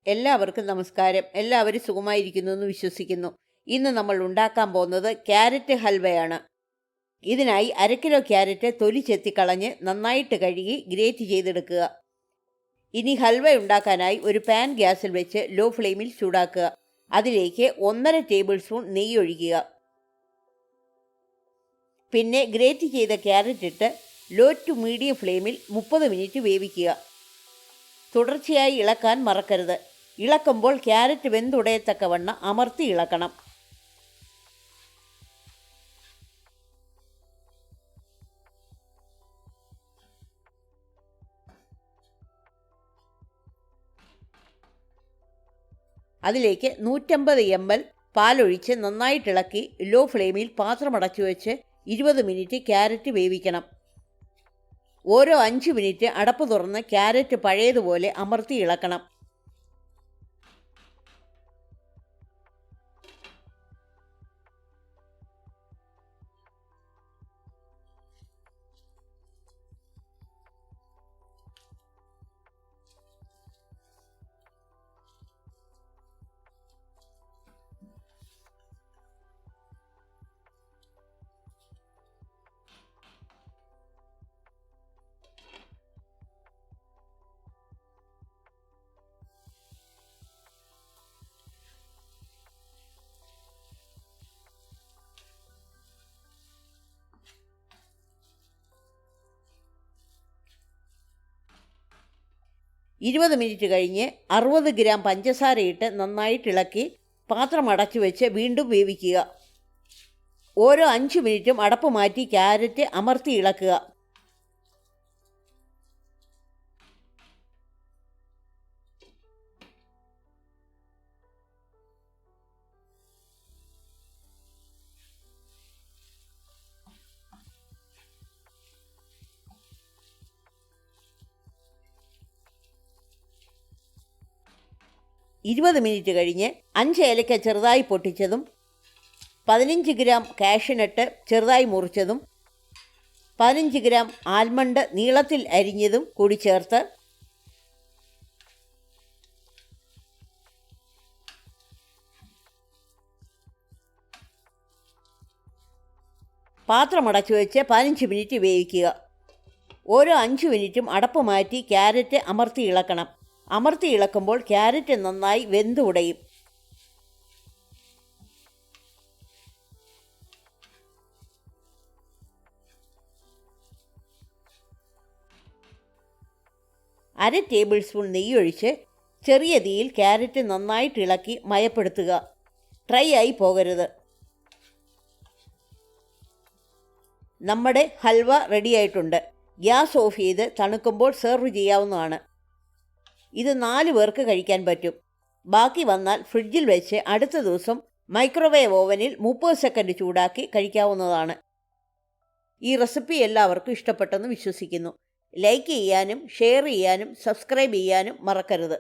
എല്ലാവർക്കും നമസ്കാരം. എല്ലാവരും സുഖമായിരിക്കുന്നു എന്ന് വിശ്വസിക്കുന്നു. ഇന്ന് നമ്മൾ ഉണ്ടാക്കാൻ പോകുന്നത് ക്യാരറ്റ് ഹൽവയാണ്. ഇതിനായി 1/2 കിലോ ക്യാരറ്റ് തൊലി ചെത്തിക്കളഞ്ഞ് നന്നായിട്ട് കഴുകി ഗ്രേറ്റ് ചെയ്തെടുക്കുക. ഇനി ഹൽവ ഉണ്ടാക്കാനായി ഒരു പാൻ ഗ്യാസിൽ വെച്ച് ലോ ഫ്ലെയിമിൽ ചൂടാക്കുക. അതിലേക്ക് 1.5 ടേബിൾ സ്പൂൺ നെയ്യ് ഒഴിക്കുക. പിന്നെ ഗ്രേറ്റ് ചെയ്ത ക്യാരറ്റ് ഇട്ട് ലോ ടു മീഡിയം ഫ്ലെയിമിൽ 30 മിനിറ്റ് വേവിക്കുക. തുടർച്ചയായി ഇളക്കാൻ മറക്കരുത്. ഇളക്കുമ്പോൾ ക്യാരറ്റ് വെന്തുടയത്തക്കവണ്ണം അമർത്തി ഇളക്കണം. അതിലേക്ക് 150 ml പാലൊഴിച്ച് നന്നായിട്ടിളക്കി ലോ ഫ്ലെയിമിൽ പാത്രം അടച്ചു വെച്ച് 20 മിനിറ്റ് ക്യാരറ്റ് വേവിക്കണം. ഓരോ 5 മിനിറ്റ് അടപ്പ് തുറന്ന് ക്യാരറ്റ് പഴയതുപോലെ അമർത്തി ഇളക്കണം. ഇരുപത് മിനിറ്റ് കഴിഞ്ഞ് 60 ഗ്രാം പഞ്ചസാരയിട്ട് നന്നായിട്ടിളക്കി പാത്രം അടച്ചു വെച്ച് വീണ്ടും വേവിക്കുക. ഓരോ 5 മിനിറ്റും അടപ്പ് മാറ്റി ക്യാരറ്റ് അമർത്തി ഇളക്കുക. ഇരുപത് മിനിറ്റ് കഴിഞ്ഞ് 5 ഏലക്ക ചെറുതായി പൊട്ടിച്ചതും 15 ഗ്രാം കാഷ്യൂനട്ട് ചെറുതായി മുറിച്ചതും 15 ഗ്രാം ആൽമണ്ട് നീളത്തിൽ അരിഞ്ഞതും കൂടി ചേർത്ത് പാത്രം അടച്ചു വെച്ച് 15 മിനിറ്റ് വേവിക്കുക. ഓരോ 5 മിനിറ്റും അടപ്പ് മാറ്റി ക്യാരറ്റ് അമർത്തി ഇളക്കണം. അമർത്തി ഇളക്കുമ്പോൾ ക്യാരറ്റ് നന്നായി വെന്ത് ഉടയും. അര ടേബിൾ സ്പൂൺ നെയ്യ് ഒഴിച്ച് ചെറിയ തീയിൽ ക്യാരറ്റ് നന്നായിട്ട് ഇളക്കി മയപ്പെടുത്തുക. ഡ്രൈ ആയി പോകരുത്. നമ്മുടെ ഹൽവ റെഡിയായിട്ടുണ്ട്. ഗ്യാസ് ഓഫ് ചെയ്ത് തണുക്കുമ്പോൾ സെർവ് ചെയ്യാവുന്നതാണ്. ഇത് 4 പേർക്ക് കഴിക്കാൻ പറ്റും. ബാക്കി വന്നാൽ ഫ്രിഡ്ജിൽ വെച്ച് അടുത്ത ദിവസം മൈക്രോവേവ് ഓവനിൽ 30 സെക്കൻഡ് ചൂടാക്കി കഴിക്കാവുന്നതാണ്. ഈ റെസിപ്പി എല്ലാവർക്കും ഇഷ്ടപ്പെട്ടെന്ന് വിശ്വസിക്കുന്നു. ലൈക്ക് ചെയ്യാനും ഷെയർ ചെയ്യാനും സബ്സ്ക്രൈബ് ചെയ്യാനും മറക്കരുത്.